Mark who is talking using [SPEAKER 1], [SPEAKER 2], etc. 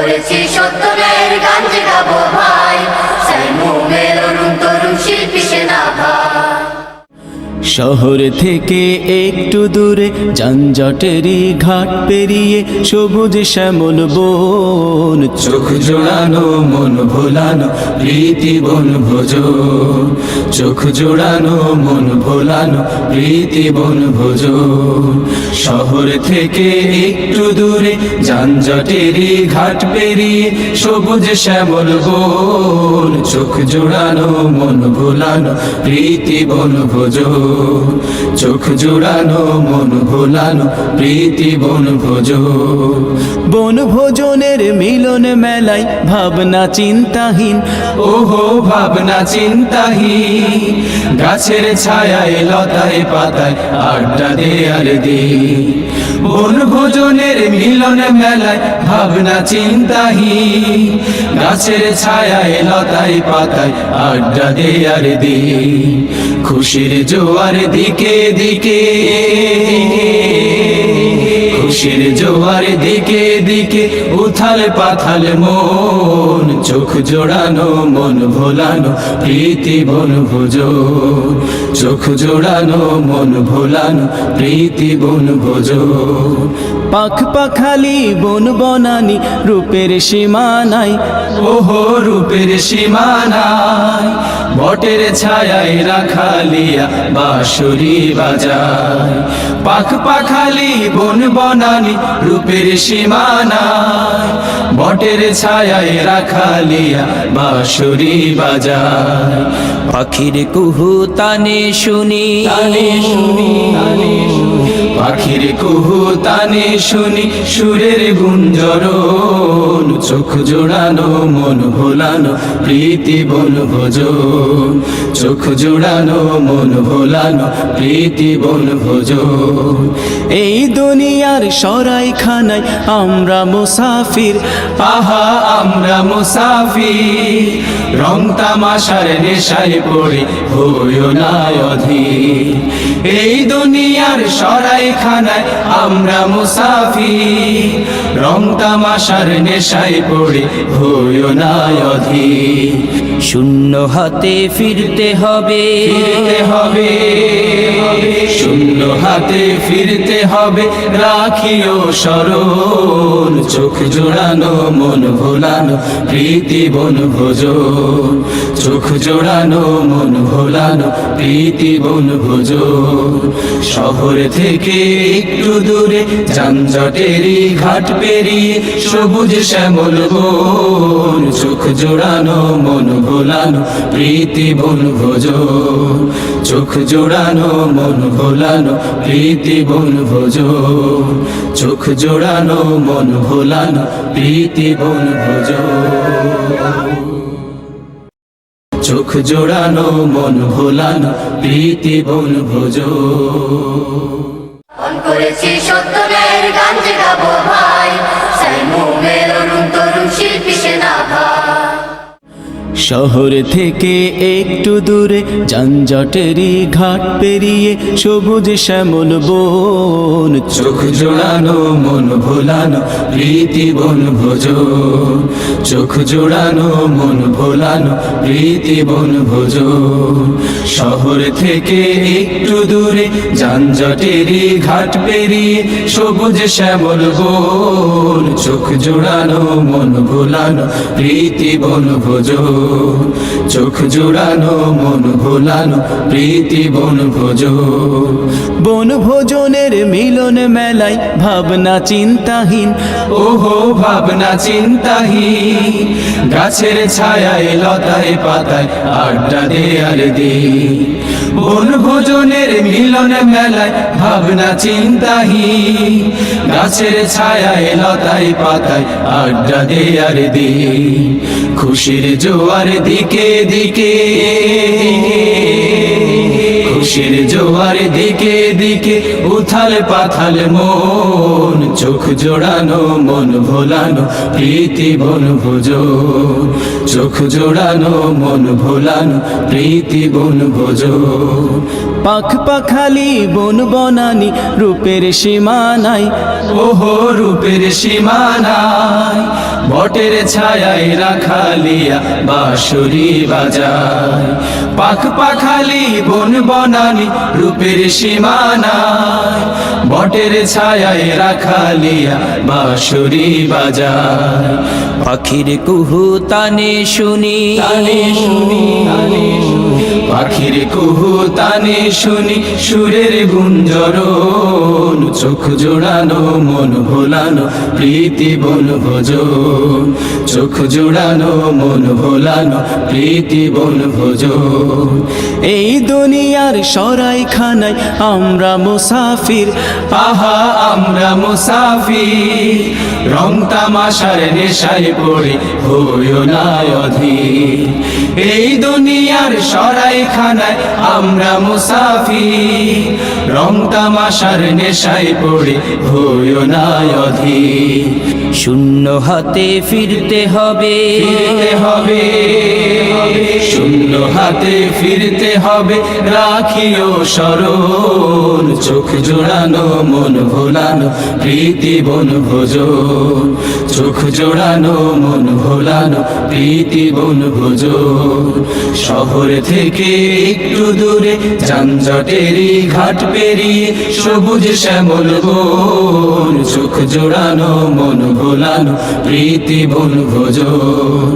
[SPEAKER 1] করেছি সত্যের গান যে গাবো ভাই, সাইমুমের অরুণ তরুণ শিল্পী সেনা ভাই।
[SPEAKER 2] শহর থেকে একটু দূরে যানজটেরই ঘাট পেরিয়ে সবুজ শ্যামল বন, চোখ জোড়ানো মন ভোলানো প্রীতি বন ভোজ, চোখ জোড়ানো মন ভোলানো প্রীতি বন ভোজ। শহর থেকে একটু দূরে যানজটেরই ঘাট পেরিয়ে সবুজ শ্যামল বন, চোখ জোড়ানো মন ভোলানো প্রীতি বন ভোজ, চোখ জোড়ানো মন ভোলানো প্রীতি বন ভোজ। বন ভোজনের মিলন মেলায় ভাবনা চিন্তাহীন, ওহো ভাবনা চিন্তাহীন, গাছের ছায়ায় লতায় পাতায় আড্ডা দে আর দে। বন ভোজনের মিলন মেলায় ভাবনা চিন্তাহীন, গাছের ছায়ায় লতায় পাতায় আড্ডা দে আর দে। খুশির জোয়ার দিকে দিকে, খুশির জোয়ার দিকে দিকে উথাল পাথাল মন, চোখ জোড়ানো মন ভোলানো প্রীতি বন ভোজ, চোখ জোড়ানো মন ভোলানো প্রীতি বন ভোজ। পাখ পাখালি বন বনানি রূপের সীমানায়, ওহো রূপের সীমানায়, বটের ছায়ায় রাখালিয়া বাঁশুরি বাজায়। পাখ পাখালি বন বনানি রূপের সীমানায়, বটের ছায়ায় রাখালিয়া বাঁশুরি বাজায়। পাখির কুহু তানে শুনি, পাখির কুহু তানে শুনি সুরের গুঞ্জরণ, চোখ জোড়ানো মন ভোলানো প্রীতি বন ভোজ, চোখ জোড়ানো মন ভোলানো প্রীতি বন ভোজ। এই দুনিয়ার সরাইখানায় আমরা মুসাফির, আহা আমরা মুসাফির, রং তামাশার নেশায় পড়ে হইও না অধীর। এই দুনিয়ার সরাইখানায় আমরা মুসাফির, রং তামাশার নেশায় পড়ে হইও না অধীর। শূন্য হাতে ফিরতে হবে, ফিরতে হবে, শূন্য হাতে ফিরতে হবে, রাখিও স্মরণ, চোখ জোড়ানো মন ভোলানো প্রীতি বন ভোজ, চোখ জোড়ানো মন ভোলানো প্রীতি বন ভোজ। শহর থেকে একটু দূরে যানজটেরই ঘাট পেরিয়ে সবুজ শ্যামল বন, চোখ জোড়ানো মন ভোলানো প্রীতি বন ভোজ, চোখ জোড়ানো মন ভোলানো প্রীতি বন ভোজ, চোখ জোড়ানো মন ভোলানো প্রীতি বন ভোজ, চোখ জোড়ানো মন ভোলানো প্রীতি বন ভোজ।
[SPEAKER 1] করেছি সত্যের গান যে গাবো ভাই, সাইমুমের অরুণ তরুণ শিল্পী সেনা ভাই।
[SPEAKER 2] শহর থেকে একটু দূরে যানজটেরই ঘাট পেরিয়ে সবুজ শ্যামল বন, চোখ জোড়ানো মন ভোলানো প্রীতি বন ভোজ, চোখ জোড়ানো মন ভোলানো প্রীতি বন ভোজ। শহর থেকে একটু দূরে যানজটেরই ঘাট পেরিয়ে সবুজ শ্যামল বন, চোখ জোড়ানো মন ভোলানো প্রীতি বন ভোজ, চোখ জোড়ানো মন ভোলানো প্রীতি বন ভোজ। বন ভোজনের মিলন মেলায় ভাবনা চিন্তাহীন, ওহো ভাবনা চিন্তাহীন, গাছের ছায়ায় লতায় পাতায় আড্ডা দে আর দে। বন ভোজনের মিলন মেলায় ভাবনা চিন্তাহীন, গাছের ছায়ায় লতায় পাতায় আড্ডা দে আর দে। খুশির জোয়ার দিকে দিকে, খুশির জোয়ার দিকে দিকে উথাল পাথাল মন, চোখ জোড়ানো মন ভোলানো প্রীতি বন ভোজ, চোখ জোড়ানো মন ভোলানো প্রীতি বন ভোজ। পাখ পাখালি বন বনানি রূপের সীমানায়, ওহো রূপের সীমানায়, বট বটের ছায়ায় রাখালিয়া বাঁশুরি বাজায় পাখ পাখালি বন বনানি রূপের সীমানায় বটের ছায়ায় রাখালিয়া বাঁশুরি বাজায়
[SPEAKER 3] পাখির কুহু তানে শুনি
[SPEAKER 2] পাখির কুহু তানে শুনি সুরের গুঞ্জরণ চোখ জোড়ানো মন ভোলানো প্রীতি বন ভোজন চোখ জোড়ানো মন ভোলানো প্রীতি বন ভোজন
[SPEAKER 3] এই দুনিয়ার সরাইখানায় আমরা মুসাফির
[SPEAKER 2] আহা আমরা মুসাফির রং তামাশার নেশায় পড়ে হইও না অধীর এই দুনিয়ার সরাইখানায় আমরা মুসাফির রং তামাশার নেশায় পড়ে হইও না অধীর
[SPEAKER 3] শূন্য হাতে ফিরতে হবে
[SPEAKER 2] শূন্য হাতে ফিরতে হবে রাখিও স্মরণ চোখ জোড়ানো মন ভোলানো প্রীতি বন ভোজন চোখ জোড়ানো মন ভোলানো প্রীতি বন ভোজন শহর থেকে একটু দূরে যানজটেরই ঘাট পেরিয়ে সবুজ শ্যামল বন চোখ জোড়ানো মন ভোলানো প্রীতি বন ভোজন